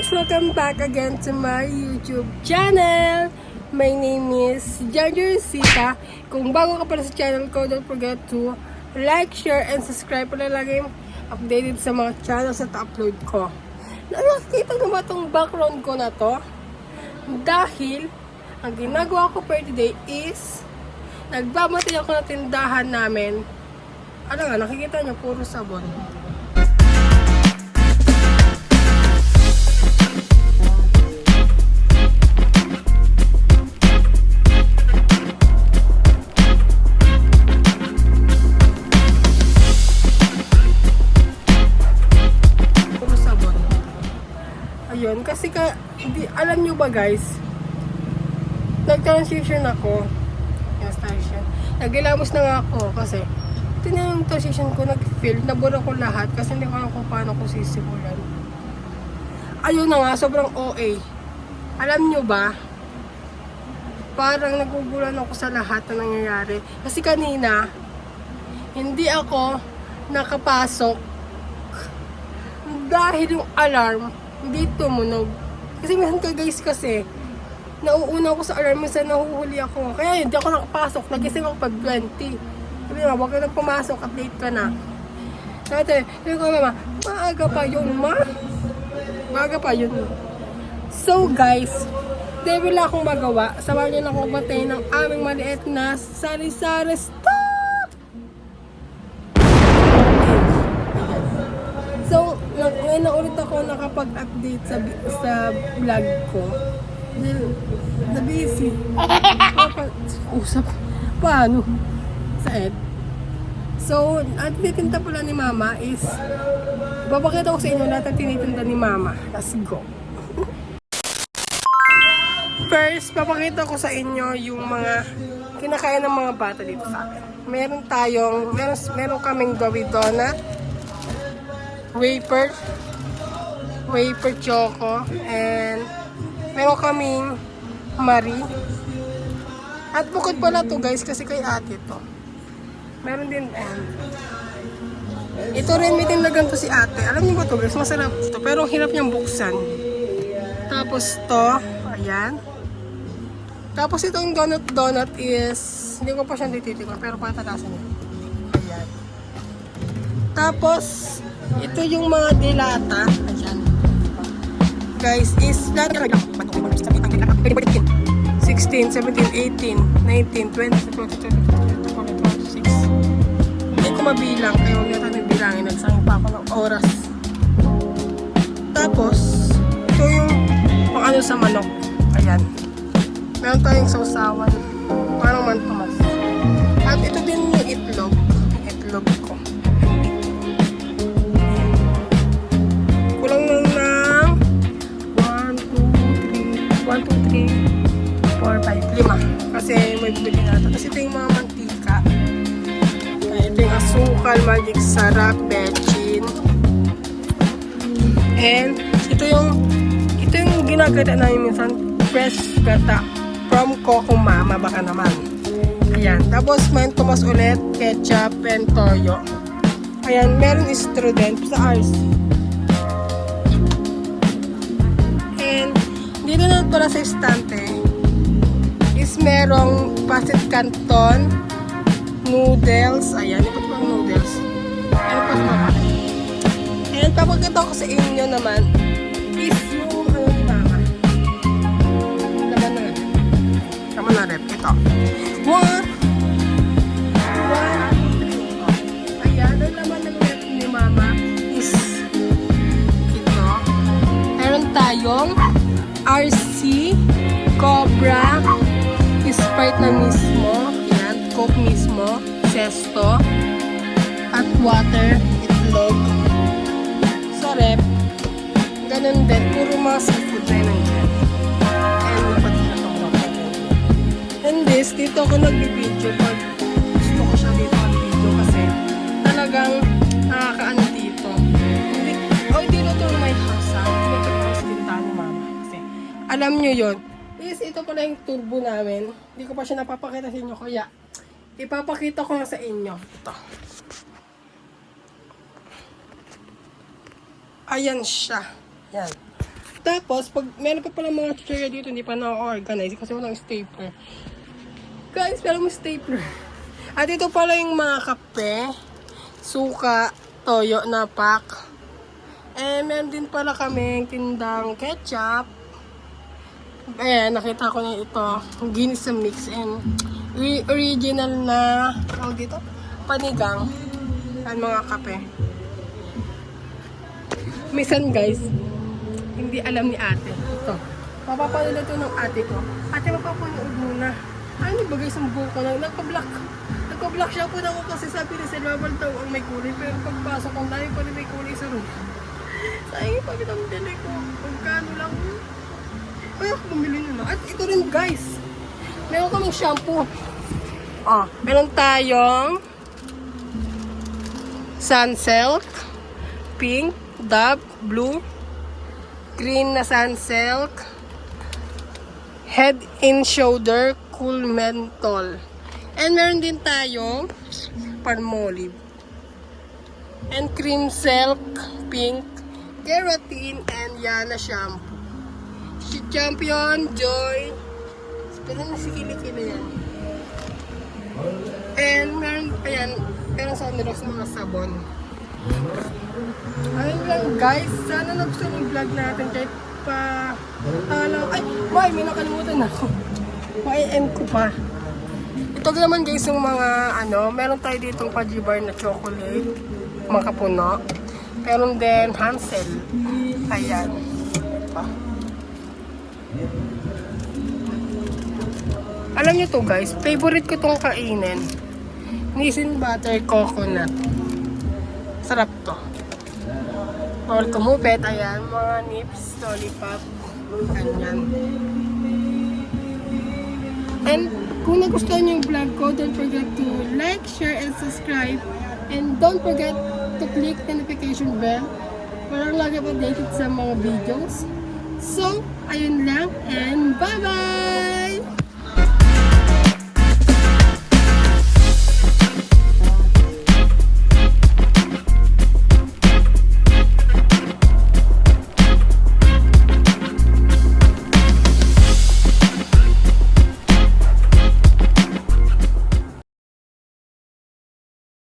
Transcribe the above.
guys! Welcome back again to my YouTube channel. My name is Ginger Sita. Kung bago ka pala sa channel ko, don't forget to like, share, and subscribe para lagi updated sa mga channels na upload ko. Nakikita nyo ba itong background ko na to? Dahil ang ginagawa ko per today is nagbabati ako ng tindahan namin. Ano nga, nakikita nyo, puro sabon. Ayun, kasi alam nyo ba guys, nag-transition ako. Yes, transition. Nagilamos na nga ako kasi ito na yung transition ko, nag-feel, nabura ko lahat kasi hindi ko alam kung paano ko sisimulan. Ayun na nga, sobrang OA. Alam nyo ba, parang nagugulan ako sa lahat na nangyayari. Kasi kanina, hindi ako nakapasok dahil yung alarm hindi tumunog. Kasi minsan ka guys kasi nauuna ako sa alarm, minsan nahuhuli ako. Kaya hindi ako nakapasok. Nagising ako pag 20. Sabi nga, huwag ka nang pumasok at late ka na. Sabi ko, mama, maaga pa yun, ma. Maaga pa yun. So guys, dahil wala akong magawa, samahan niyo na akong patayin ng aming maliit na sari-sari stop! So, ngayon na ulit ako nakapag-update sa vlog ko. Na busy. Usap. Paano? Sa Ed. So, ang tinitinda pala ni Mama is babakita ko sa inyo lahat ang tinitinda ni Mama. Let's go. First, papakita ko sa inyo yung mga kinakain ng mga bata dito sa akin. Meron kaming Dowi Donut, wafer choco, and meron kaming Marie. At bukod pala to guys, kasi kay ate to. Meron din, ito rin may tinlagan to si ate. Alam niyo ba to guys, masarap to, pero hirap niyang buksan. Tapos to, ayan. Tapos itong donut is, hindi ko pa siya tititikman, pero patatasan niya. Ayan. Tapos, ito yung mga dilata. Ayan. Guys, is 16, 17, 18, 19, 20, 22, 26. Hindi ko mabilang. Kaya huwag natin bilangin. Nagsangin pa ako ng oras. Tapos, ito yung pang sa manok. Ayan. Meron tayong sausawan. Parang mantumas. At ito din yung itlog. Itlog ko. Kulang nung ng 1, 2, 3, 4, 5, 5. Kasi may bibili natin. Kasi ito yung mga mantika. Ito yung asukal, magic sarap, bechin. And ito yung ginagata namin minsan, fresh gata from Coco Mama, baka naman. Ayan. Tapos may tumas ulit, ketchup and toyo. Ayan, meron student sa RC. And dito na pala sa estante is merong pasit canton, noodles. Ayan, ito pa noodles. Ano pa sa mama? And papakita ko sa inyo naman is yung ano ni mama. Laman na rep. Ito. 1, 2, 3. Ayan, ang laman ng rep ni mama is ito. Meron tayong RC, Cobra, Sprite na mismo, yan, Coke mismo, Zesto, at water, itlog. Sa rep, ganun din, puro mga seafood na yun nandiyan. And pati na itong kapatid. And this, dito ako nag-video pag gusto ko siya dito mag-video kasi talagang nakakaano dito. Dito to my house ha. Dito to house din tayo ni mama. Kasi alam nyo yun. Is ito pala yung turbo namin. Hindi ko pa siya napapakita sa inyo kaya ipapakita ko na sa inyo. Ito. Ayan siya. Yan. Tapos, pag meron pa pala mga chichirya dito, hindi pa na-organize kasi walang stapler. Guys, pero may stapler. At ito pala yung mga kape, suka, toyo na pack. Meron din pala kaming tindang ketchup. Ayan, nakita ko na ito. Guinness sa mix and original na, dito? Panigang. At mga kape. Minsan guys, hindi alam ni ate. Ito. Mapapanood ito ng ate ko. Ate, mapapanood muna. Ano ba guys, ang buko na? Nagpa-block siya po na ako kasi sabi ni Silvabal daw ang may kulay. Pero pagpasok ang dami pa rin may kulay sa room. Sayang yung pagkita mo dili ko. Pagkano lang. Ay, ako bumili nyo na. At ito rin guys. Meron kaming shampoo. Meron tayong Sunsilk, pink, Dove, blue, green na Sunsilk, Head and Shoulder, Cool Menthol. And meron din tayong Palmolive. And Cream Silk, pink, Keratin, and Yana shampoo. Si Champion, Joy. Pero nasikili-kili yan. And meron, ayan, meron sa Nirox mga sabon. Ayun lang guys, sana nagustuhan yung vlog natin kahit pa ay, may nakalimutan ako. Ma-end ko pa. Ito naman guys yung mga meron tayo ditong pajibar na chocolate, mga kapuno. Meron din Hansel. Ayan. Alam nyo to guys, favorite ko tong kainin. Nissin butter coconut. Sarap to. Bawal kumupit, ayan, mga nips, lollipop, ganyan. And kung nagustuhan niyo yung vlog ko, don't forget to like, share, and subscribe. And don't forget to click the notification bell para lagi updated sa mga videos. So, ayun lang, and bye-bye!